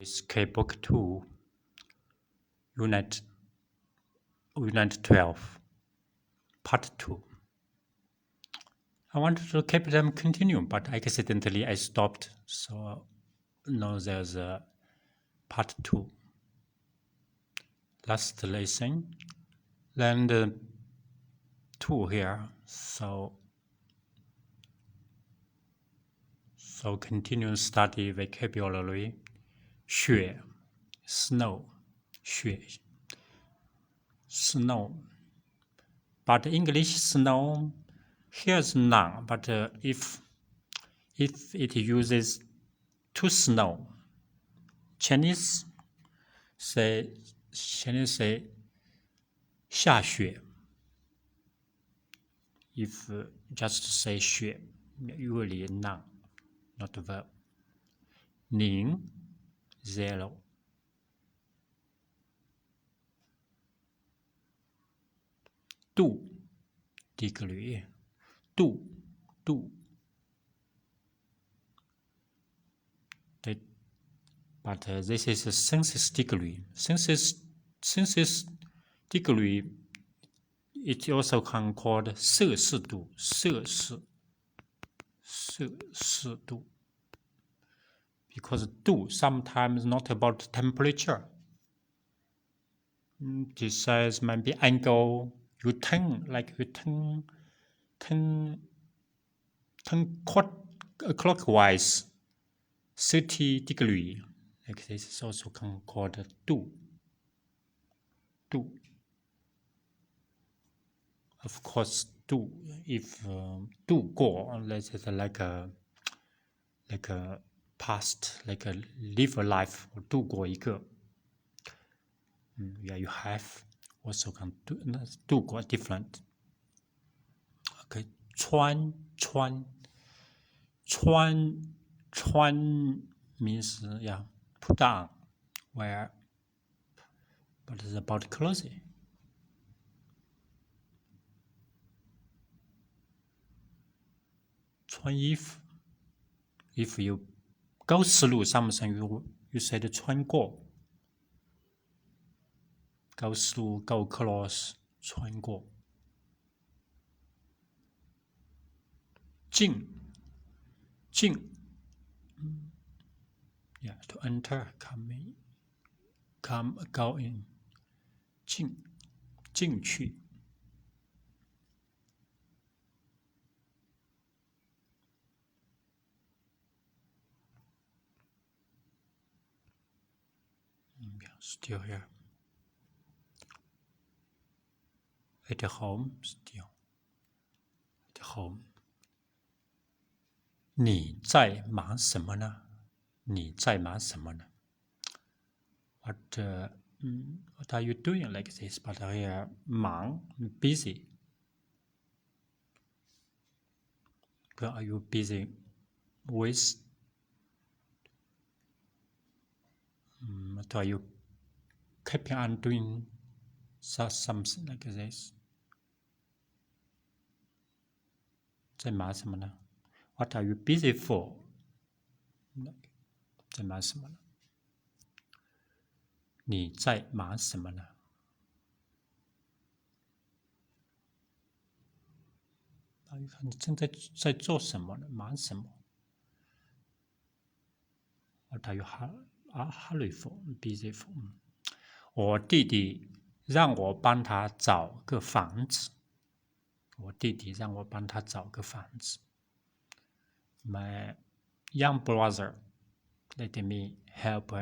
hsk2 unit 12 part 2. I wanted to keep them continue, but accidentally I stopped, so now there's a part 2. Last lesson, then the 2 here, so continue study vocabulary. 雪 snow 雪 snow, but English snow here's none, but if it uses to snow, Chinese say 下雪 if just say 雪 usually none, not verb. 零 0, 度 degree 度 but this is a census degree. Census degree, it also can called 摄氏度 because 度 sometimes not about temperature. This says maybe angle, you turn clockwise 30 degree. Like this is also called 度. Of course, 度 if 度过 let's say like a past, like a live a life, 度过一个 yeah, you have also can 度过 different. Okay, 穿 means yeah, put on, wear, but it's about clothing. 穿衣服 if you go through something, you said 穿过 go through, go across, 穿过 进 yeah, to enter, go in 进去 still here. At home, still at home. 你在忙什么呢？ What are you doing like this? But here, 忙 busy. What are you busy with? What are you keeping on doing something like this? 在忙什么呢？ What are you busy for? 在忙什么呢？你在忙什么呢？你正在做什么呢？忙什么 ？What are you hurry for? Busy for? 我弟弟让我帮他找个房子。My young brother let me help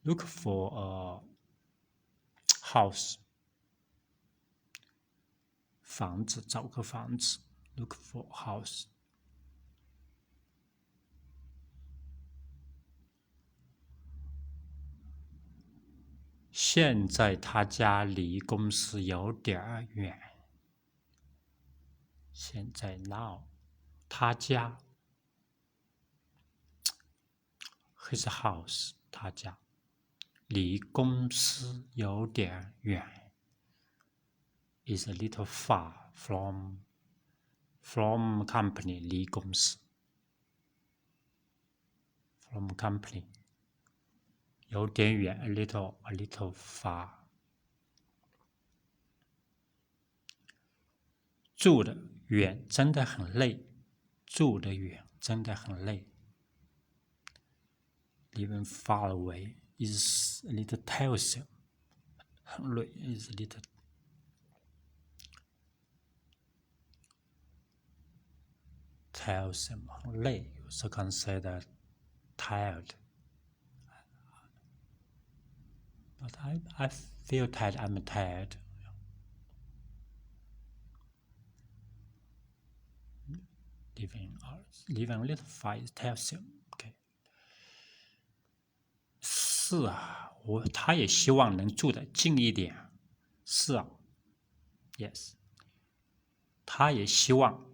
look for a house. 房子，找个房子 look for a house. 现在他家离公司有点远。现在 now 他家 his house 他家离公司有点远 is a little far from company 离公司 from company 有点远 a little far 住的远真的很累住的远真的很累 Living far away is a little tiresome 很累 is a little tiresome 很累 You also can say that tired But I feel tired. I'm tired. Living a little far is tiresome. Okay. 是啊，他也希望能住得近一点。是啊 ，Yes. 他也希望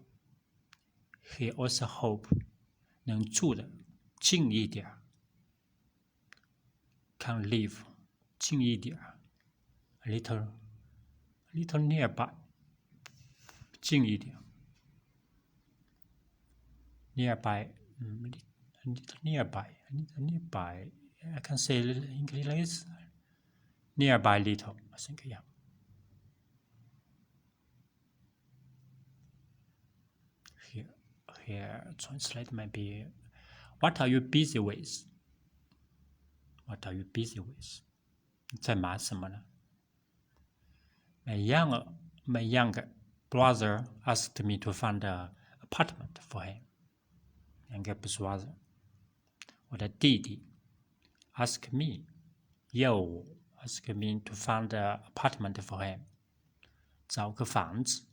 He also hope 能住得近一点。Can live 近一点。A little nearby 近一点。Nearby, a little nearby. I can say English like this. Nearby little, I think, yeah. Here, translate maybe. What are you busy with? What are you busy with? 在忙什么呢 My young brother asked me to find an apartment for him. Younger brother, 我的弟弟 asked me, asked me to find an apartment for him. 找个房子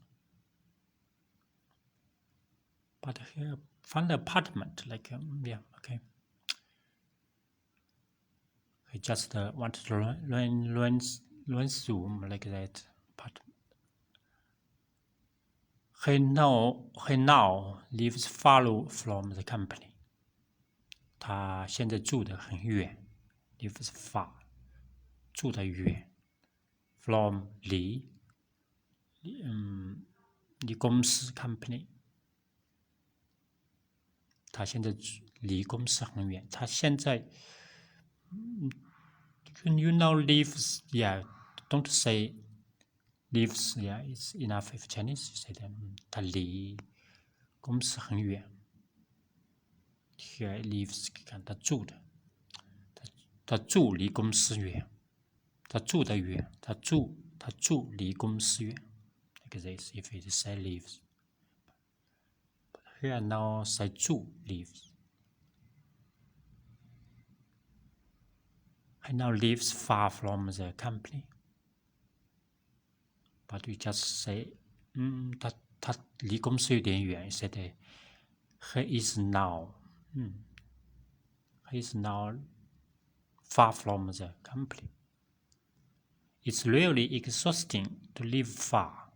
But here, find an apartment, like, yeah, okay. He just wanted to learn Zoom like that. But he now lives far from the company. 他现在住得很远 lives far, 住得远 from 离公司 company. 他现在离公司很远。他现在you know lives, yeah, don't say lives, yeah, it's enough if Chinese you say that. 他离公司很远。Here lives 看他住的，他住离公司远，他住得远，他住离公司远。Like this, if it say lives. But here now say 住 lives. He now lives far from the company. But we just say, 他离公司有点远。Said he is now, he is now far from the company. It's really exhausting to live far.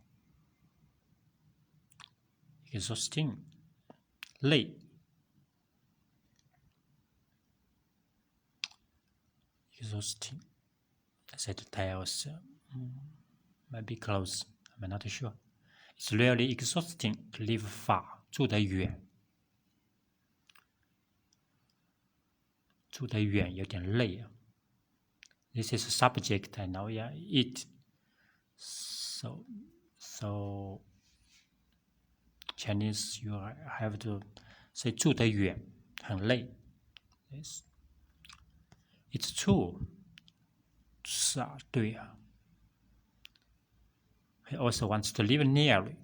Exhausting, 累。Exhausting. I said tiles. Maybe close. I'm not sure. It's really exhausting to live far. 住得远。住得远有点累啊。This is a subject I know, yeah, it. So Chinese you have to say 住得远很累。Yes. It's true. 是啊，对啊。He also wants to live nearly.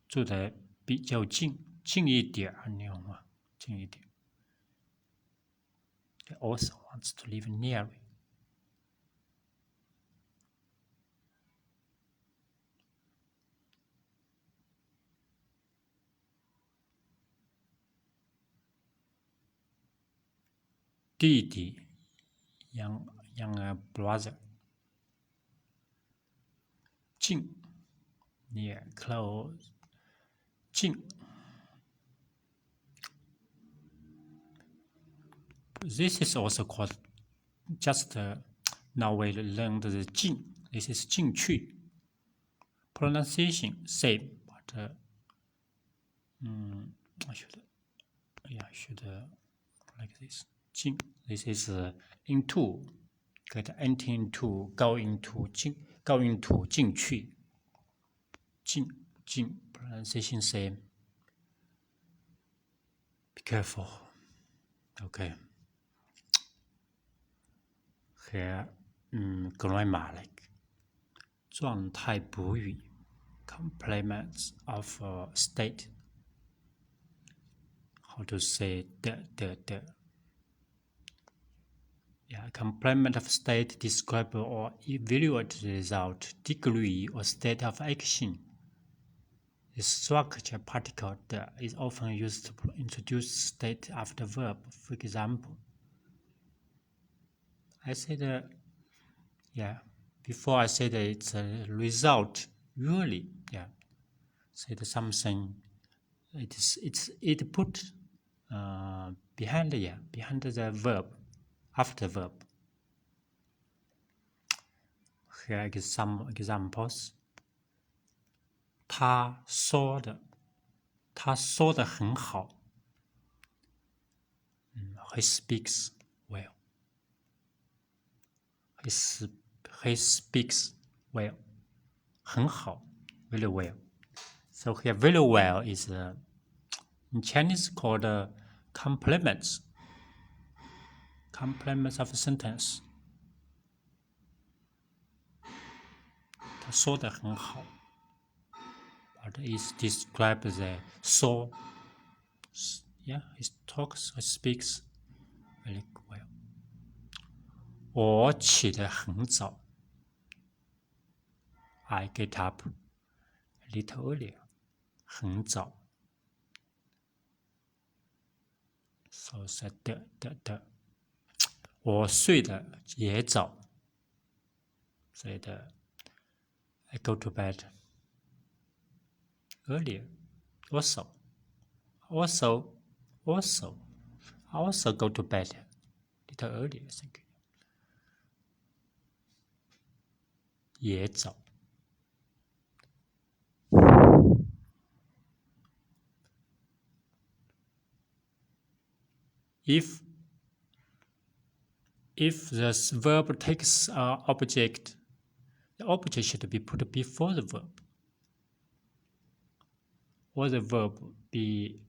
住得比较近一点，你懂吗？近一点。He also wants to live nearly. 弟弟 younger brother 近 near close 近 This is also called just now we learned the 近 This is 进去 pronunciation same but I should like this. 进 this is into, get enter into, go into, 进 go into 进去 进 pronunciation same. Be careful. Okay. Here, grammar like 状态补语 complements of state. How to say the yeah, complement of state describe or evaluate the result, degree, or state of action. The structure particle is often used to introduce state after verb. For example, I said, before I said it's a result. Really, said something. It put behind the verb, after the verb. Here are some examples. 他说的很好。He speaks well. He speaks well. 很好 very well. So here very well is in Chinese called complements. Complements of a sentence. 他说的很好。But it describes the so. He talks or speaks very well. 我起得很早。I get up a little earlier. 很早。So said the. 我睡得也早。Said I go to bed earlier. Also go to bed a little earlier. Thank you. 也早。If the verb takes an object, the object should be put before the verb, or the verb be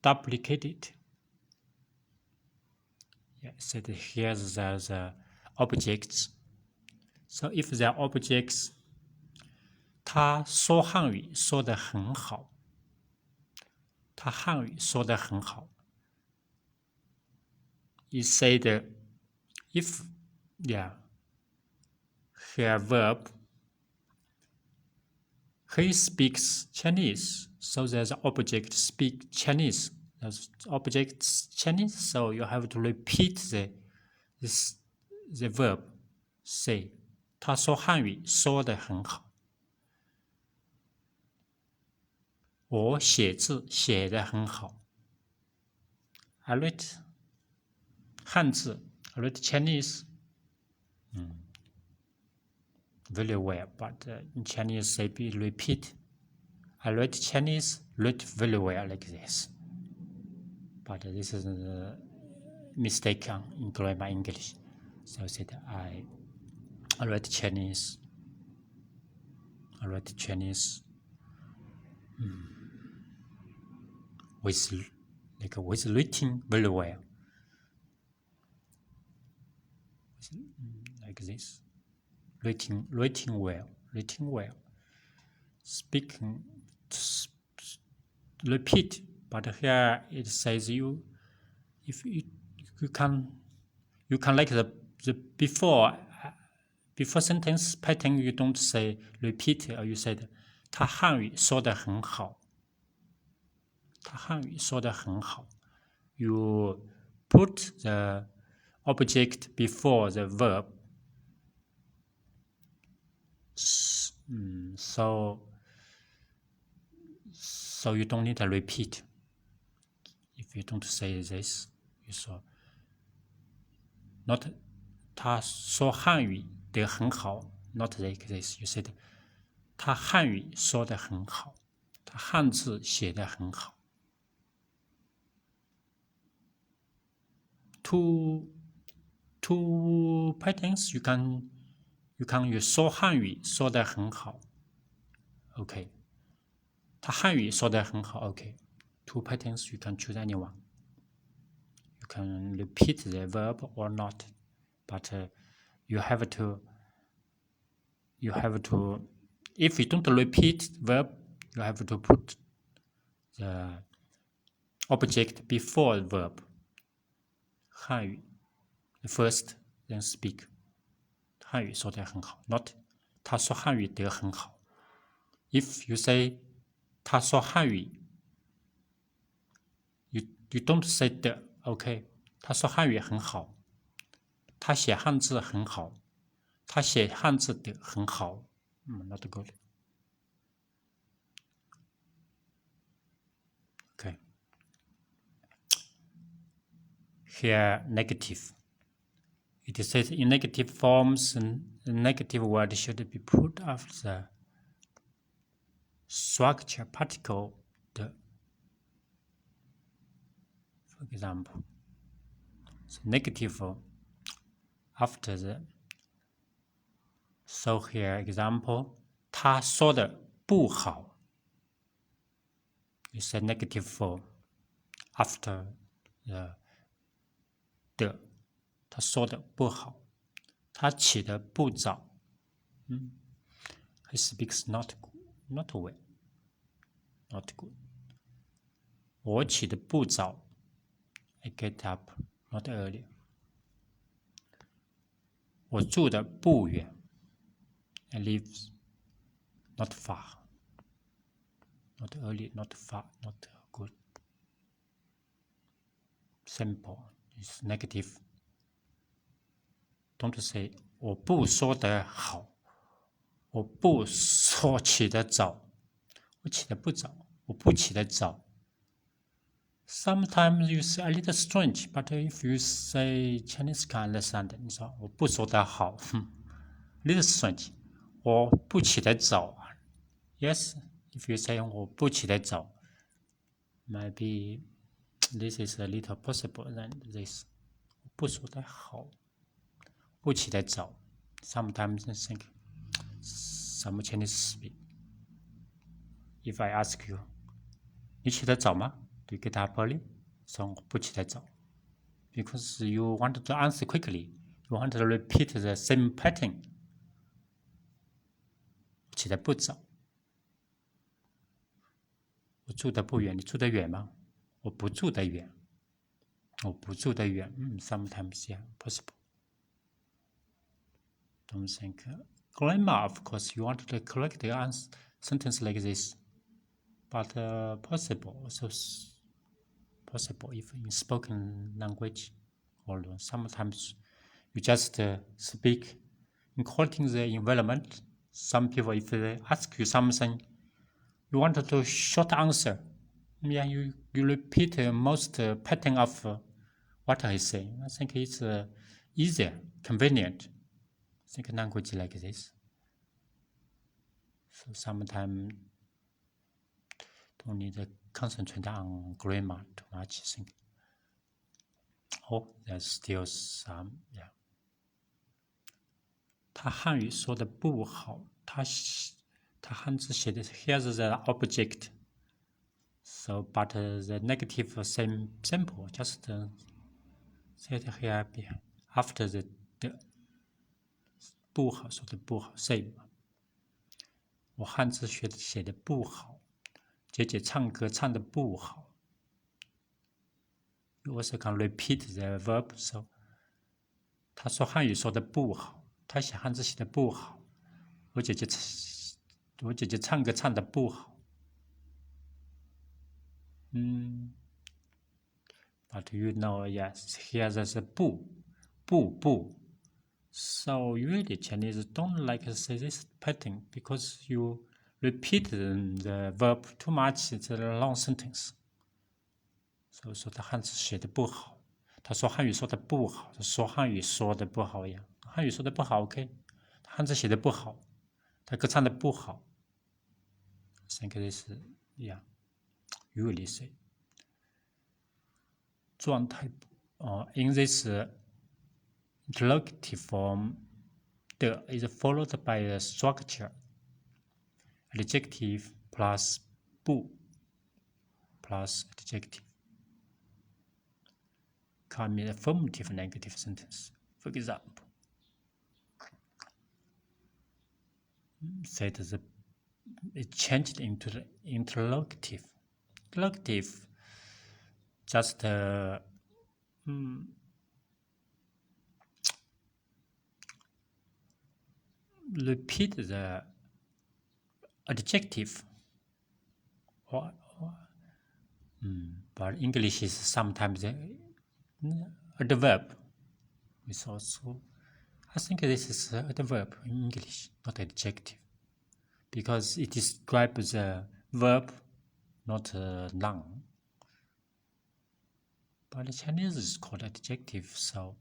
duplicated. So here's the objects. So if the objects, 他说汉语说得很好。他汉语说得很好。You say if here verb, he speaks Chinese, so there's object speak Chinese. There's objects Chinese, so you have to repeat the verb. Say, 他说汉语说得很好。我写字写得很好。I read 汉字 I read Chinese very well, but in Chinese say repeat. I read Chinese, read very well like this. But this is a mistake in grammar English. So I said I read Chinese. I read Chinese with reading very well. Like this. Reading well. Speaking, repeat. But here it says if you can like the before sentence pattern, you don't say repeat, or you said 他汉语说得很好。他汉语说得很好。You put the object before the verb. So you don't need to repeat. If you don't say this, you saw not 他说汉语得很好 not like this. You said 他汉语说得很好，他汉字写得很好。two patterns you can说汉语说得很好 OK 他汉语说得很好 OK two patterns you can choose anyone you can repeat the verb or not but you have to if you don't repeat verb you have to put the object before the verb 汉语 first then speak 汉语说得很好 not 他说汉语得很好 if you say 他说汉语 you don't say 的 OK 他说汉语很好他写汉字很好他写汉字的很好not good OK here negative it says in negative forms a negative word should be put after the structure particle the for example so negative after the so here example 他说的不好 is a negative form after the 他说的不好他起得不早he speaks not well not good 我起得不早 I get up not early 我住得不远 I live not far not early not far not good simple is negative don't say 我不说得好我不说起得早我起得不早我不起得早Sometimes you say a little strange, but if you say Chinese can understand, 你说我不说得好 little strange, 我不起得早 Yes, if you say 我不起得早 maybe this is a little possible than this. 我不说得好不起得早 Sometimes I think some Chinese speak. If I ask you, 你起得早吗Do you get up early? So 我不起得早 Because you want to answer quickly. You want to repeat the same pattern. 起得不早我住得不远你住得远吗我不住得远我不住得远sometimes yeah possible don't think grammar of course you want to correct the answer sentence like this but possible also possible if in spoken language or sometimes you just speak according to the environment some people if they ask you something you want to short answer yeah you repeat most pattern of what I say I think it's easier convenient I think language like this so sometimes don't need to concentrate on grammar too much I think oh there's still some yeah 他汉语说的不好他汉字写的 here's the object so but the negative same simple just say it here after the 不好说的不好 same 我汉字写的不好姐姐唱歌唱得不好 You also can repeat the verb so 他说汉语说得不好他写汉字写得不好我姐姐唱歌唱得不好But you know, yes, here's a 不 So usually Chinese don't like to say this pattern because you repeat the verb too much, it's a long sentence. So 说他汉字写的不好他说汉语说的不好他说汉语说的不好一样汉语说的不好 OK 他汉字写的不好他歌唱的不好 I think this yeah usually say 状态 in this interrogative form, the is followed by the structure adjective plus bu plus adjective. Can mean affirmative negative sentence. For example, say that it changed into the interrogative. Interrogative just repeat the adjective but English is sometimes adverb. It's also, I think this is adverb in English, not adjective, because it describes the verb, not a noun. But Chinese is called adjective, so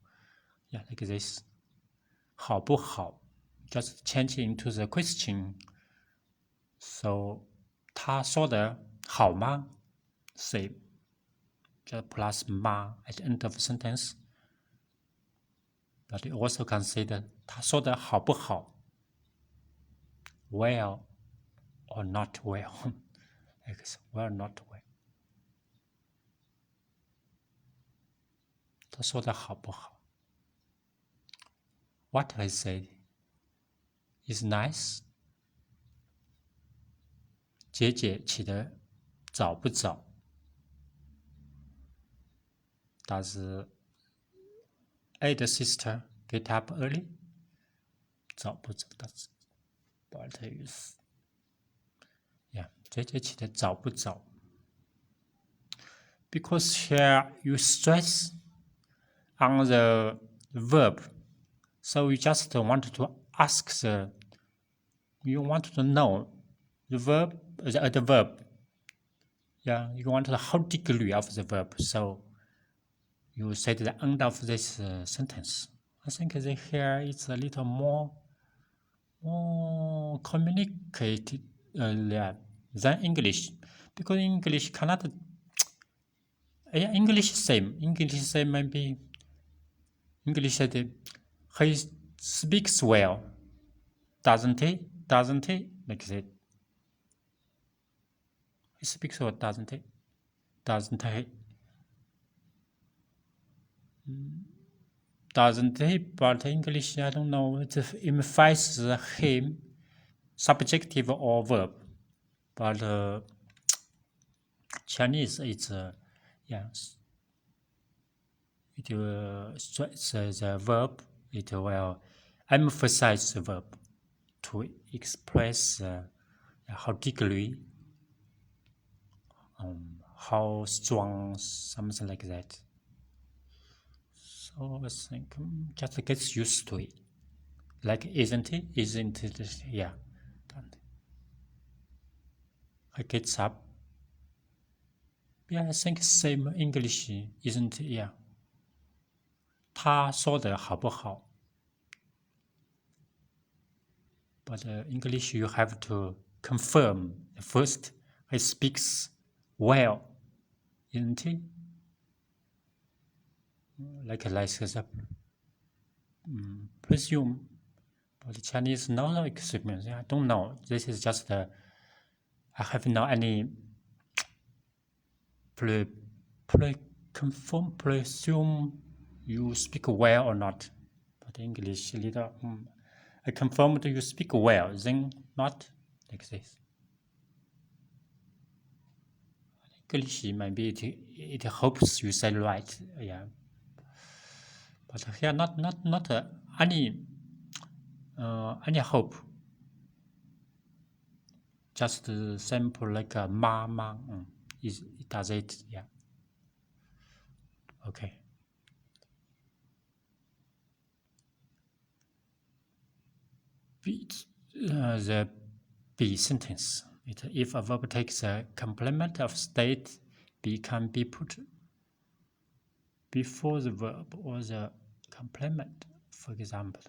yeah, like this. 好不好 just change into the question. So 他说的好吗 Say just plus ma at the end of the sentence. But you also consider 他说的好不好 well or not well. Like well not well. 他说的好不好 What I said is nice. 姐姐起得早不早 Does elder sister get up early? 早不早 That's what I use. Yeah, 姐姐起得早不早 Because here you stress on the verb. So you just want to ask you want to know the verb, the verb. Yeah, you want the whole degree of the verb. So you say the end of this sentence. I think here it's a little more communicated than English, because English cannot. English same maybe. English said he speaks well, doesn't he? Doesn't he? Like that. He speaks well, doesn't he? Doesn't he? Doesn't he? But English, I don't know. It emphasizes him, subjective or verb. But Chinese, it's yes. It will stress the verb. It will emphasize the verb to express how degree, how strong, something like that. So I think just gets used to it. Like, isn't it? Isn't it? Yeah. I gets up. Yeah, I think same English, isn't it? Yeah. 他说的好不好 But English, you have to confirm first. He speaks well, isn't he? Like presume. But Chinese no experience. I don't know. This is just I have no any presume you speak well or not. But English little I confirm that you speak well, then not like this. English maybe it hopes you say right, yeah. But here not any hope. Just simple like ma. It does it, yeah. Okay. The B sentence. If a verb takes a complement of state, B can be put before the verb or the complement, for example.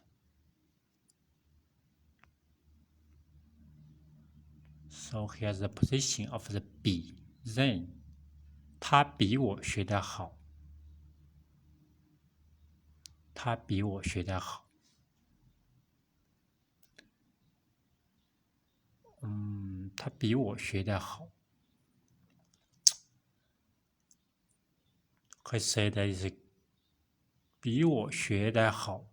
So here's the position of the B. Then, 他比我学得好他比我学得好。他比我学得好。可以 say that is 比我学得好。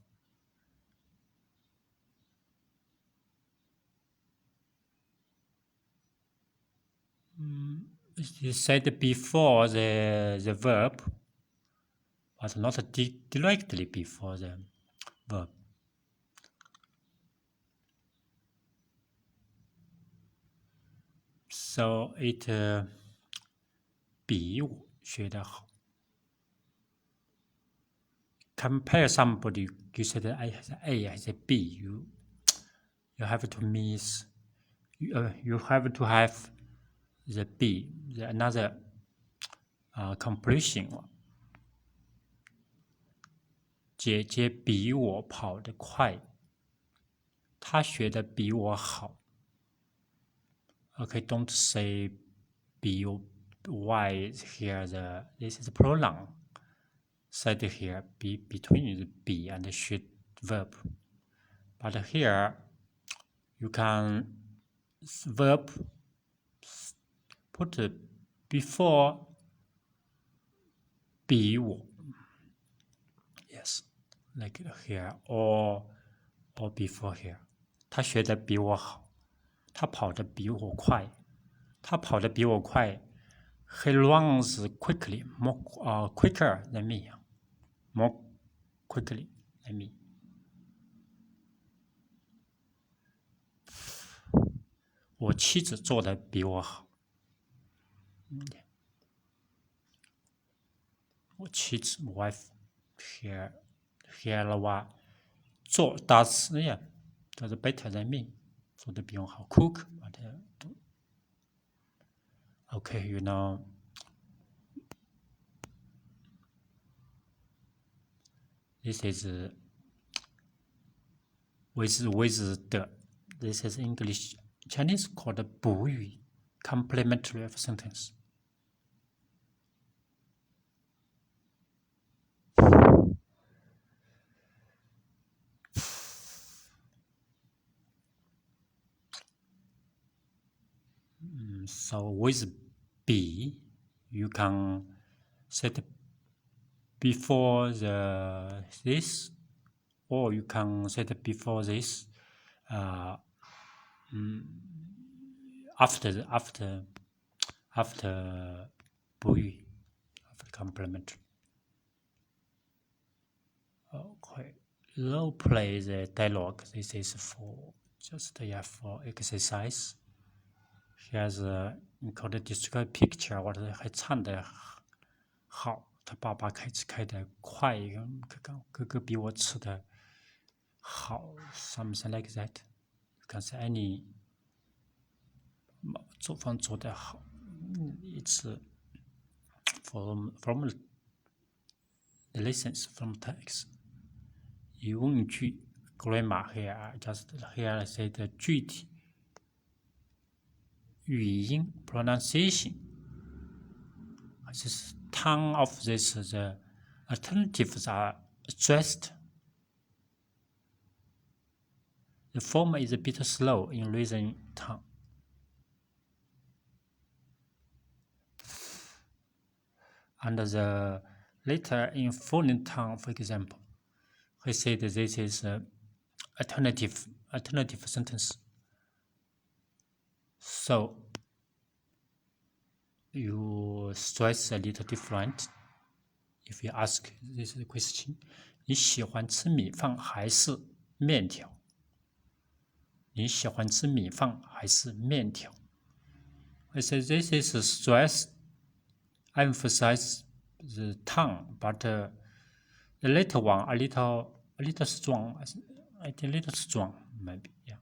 You said before the verb, but not directly before the verb. So it 比我学得好。Compare somebody, you said I has A, I said B. You have to miss. You have to have the B, the another completion one. 姐姐比我跑得快，她学得比我好。Okay, don't say be why here this is pronoun. Said here be between the be and the should verb. But here you can verb put before 比我。Yes, like here or before here. 他学得比我好，他跑得比我快，他跑得比我快。He runs quickly, more quicker than me. More quickly than me. 我妻子做得比我好。我妻子 wife here 的话，做 does better than me， 做得比我好。Cook okay, you know. This is with the. This is English Chinese called 补语 complementary of sentence. So with be, you can set before this, or you can set before this, after 补语 after complementary. Okay, role play the dialogue. This is for for exercise. Here's called describe picture. 我的还唱得好，他爸爸开车开得快，哥哥比我吃得好 ，something like that. You can say any 做饭做得好。It's from the lessons from text. 疑问句 grammar here just here say 的具体语音 pronunciation. This tongue of this the alternatives are stressed. The former is a bit slow in reasoning tongue. And the later in foreign tongue, for example, he said this is alternative sentence. So you stress a little different. If you ask this question, 你喜欢吃米饭还是面条？你喜欢吃米饭还是面条？ I say this is stress. I emphasize the tongue, but the later one a little strong. I think a little strong maybe. Yeah.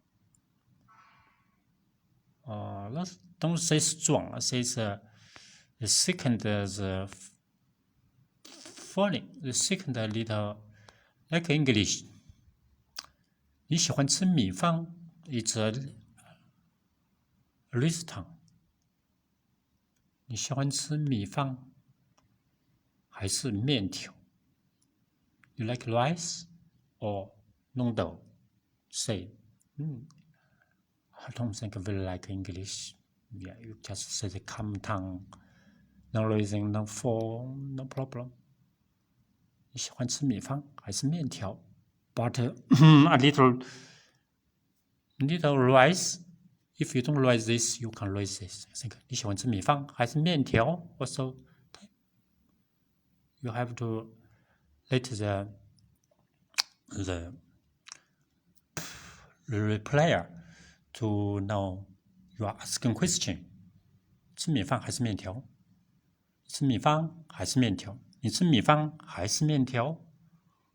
Don't say strong. Say the second the falling. The second a little like English. 你喜欢吃米饭 ？It's a raised tongue. 你喜欢吃米饭还是面条 You like rice or noodle? Say, I don't think I really like English. Yeah, you just say the calm tongue, no reason, no form, no problem. 你喜欢吃米饭还是面条 ？But a little rice. If you don't like this, you can raise this. I think 你喜欢吃米饭还是面条 ？Also, you have to let the replier to know you are asking question. 吃米饭还是面条？吃米饭还是面条？你吃米饭还是面条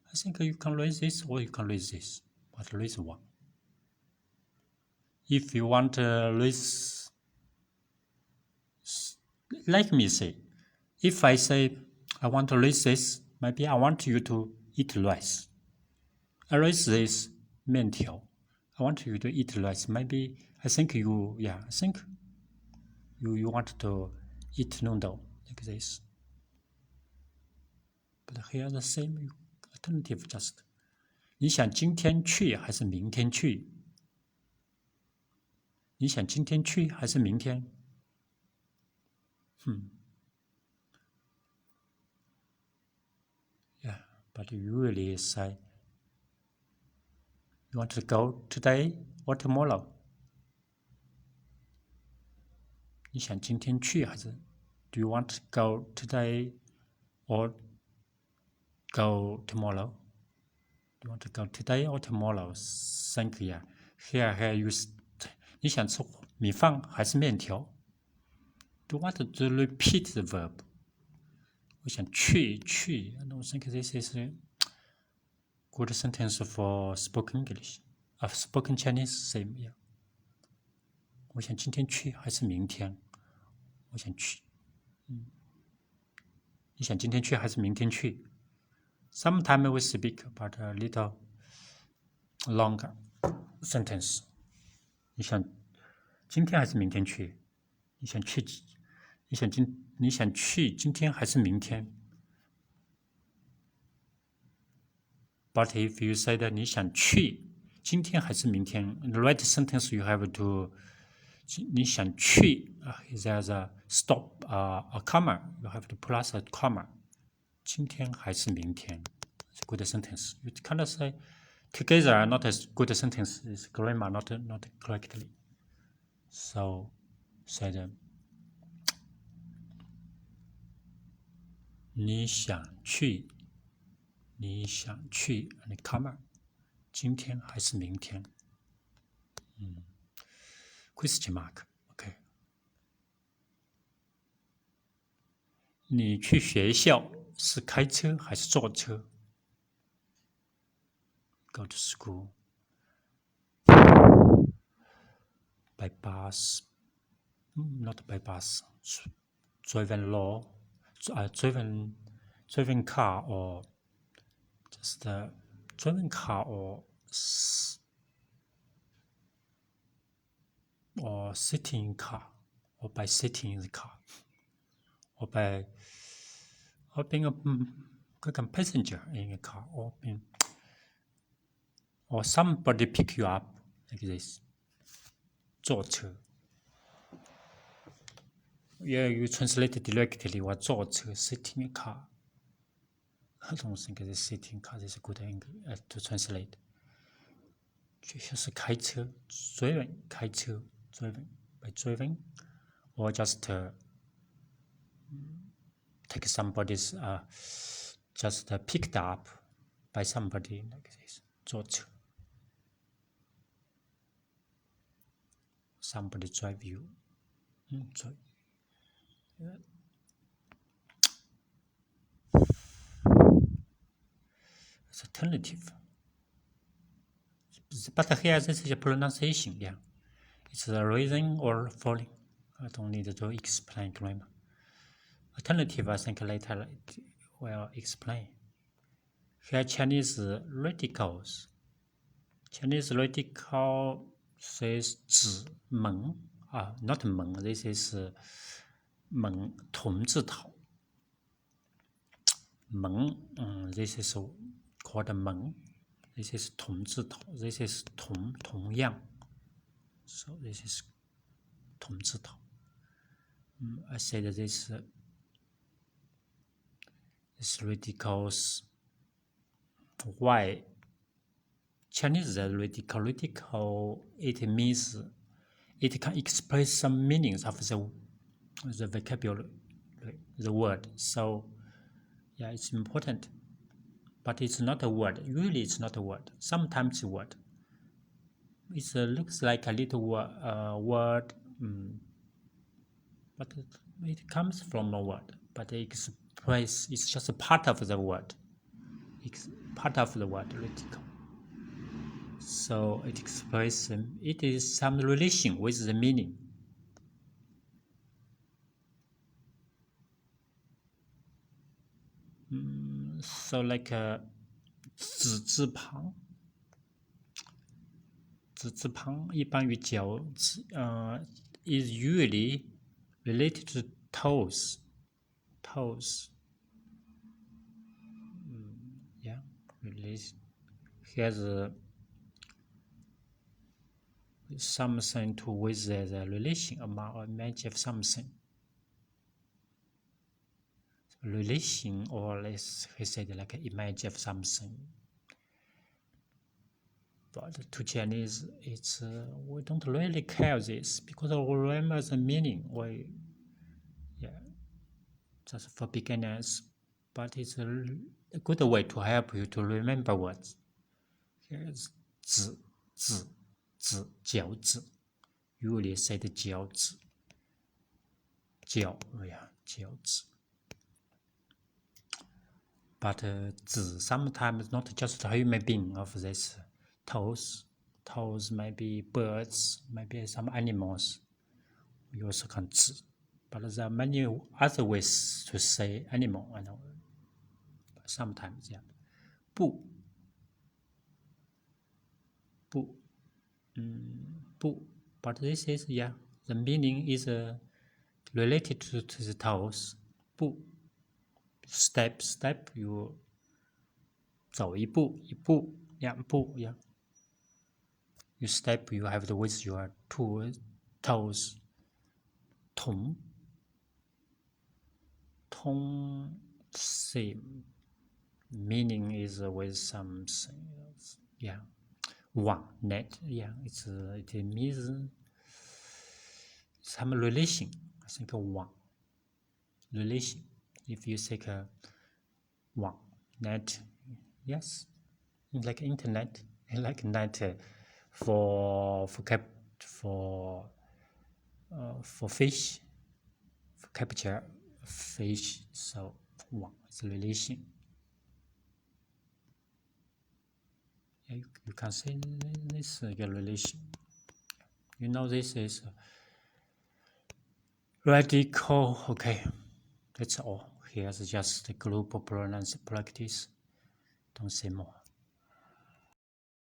？I think you can raise this or you can raise this, but raise one. If you want to raise, like me say, if I say I want to raise this, maybe I want you to eat rice. I raise this 面条. I want you to eat rice. Maybe I think you want to eat noodle like this. But here the same alternative just. 你想今天去还是明天去？你想今天去还是明天？Yeah, but you really say you want to go today or tomorrow? 你想今天去还是 Do you want to go today or go tomorrow? Do you want to go today or tomorrow? Thank you. Here you. 你想吃米饭还是面条 ？Do you want to repeat the verb? 我想去。I don't think this is a good sentence for spoken English. Spoken Chinese same. Yeah. 我想今天去还是明天？我想去。你想今天去还是明天去 ？Sometimes we speak but a little longer sentence. 你想今天还是明天去？你想去今天还是明天 ？But if you say that 你想去今天还是明天 ，the right sentence you have to 你想去there's a stop a comma you have to plus a comma 今天还是明天 it's a good sentence you kind of say together not as good sentence is grammar not correctly so said 你想去 and comma 今天还是明天question mark OK 你去学校是开车还是坐车 Go to school by bus not by bus driven car or just driven car or sitting in car or by sitting in the car or by being a passenger in a car or somebody pick you up like this 坐车 Yeah, you translate it directly 我坐车 sitting in a car I don't think this sitting in car is a good English to translate 学校是开车 driven 开车 driven by driving or just take somebody's just picked up by somebody like this 坐车 somebody drive you drive it's alternative but here this is a pronunciation yeah it's a rising or falling I don't need to explain grammar alternative I think later will explain here Chinese radicals Chinese radical says 指门not 门 this is 门同字头门this is called 门 this is 同字头 this is 同样 so this is 同字头 I said this radicals why Chinese radical it means it can express some meanings of the vocabulary the word so yeah it's important but it's not a word usually it's not a word sometimes a word it looks like a little word but it comes from a word but it's just a part of the word it's part of the word radical so it expresses it is some relation with the meaning so like 子字旁一般与脚趾is usually related to toes yeah related has something to with the relation among a image of something relation or let's say like an image of something but to Chinese it's we don't really care this because we remember the meaning just for beginners but it's a good way to help you to remember words here's 子脚趾 usually say the 脚趾脚趾 but 子 sometimes not just a human being of this toes may be birds maybe some animals you also can 子 but there are many other ways to say animal I know sometimes yeah 不 but this is yeah the meaning is related to the toes 不 step you 走一步两步 yeah you step you have to with your two toes 同 same meaning is with something else yeah 网 net yeah it means some relation I think 网 relation if you take a 网 net yes like internet like net for fish for capture fish so 网 is a relation yeah, you can say this relation you know this is radical okay that's all here's just the group of pronunciation practice don't say more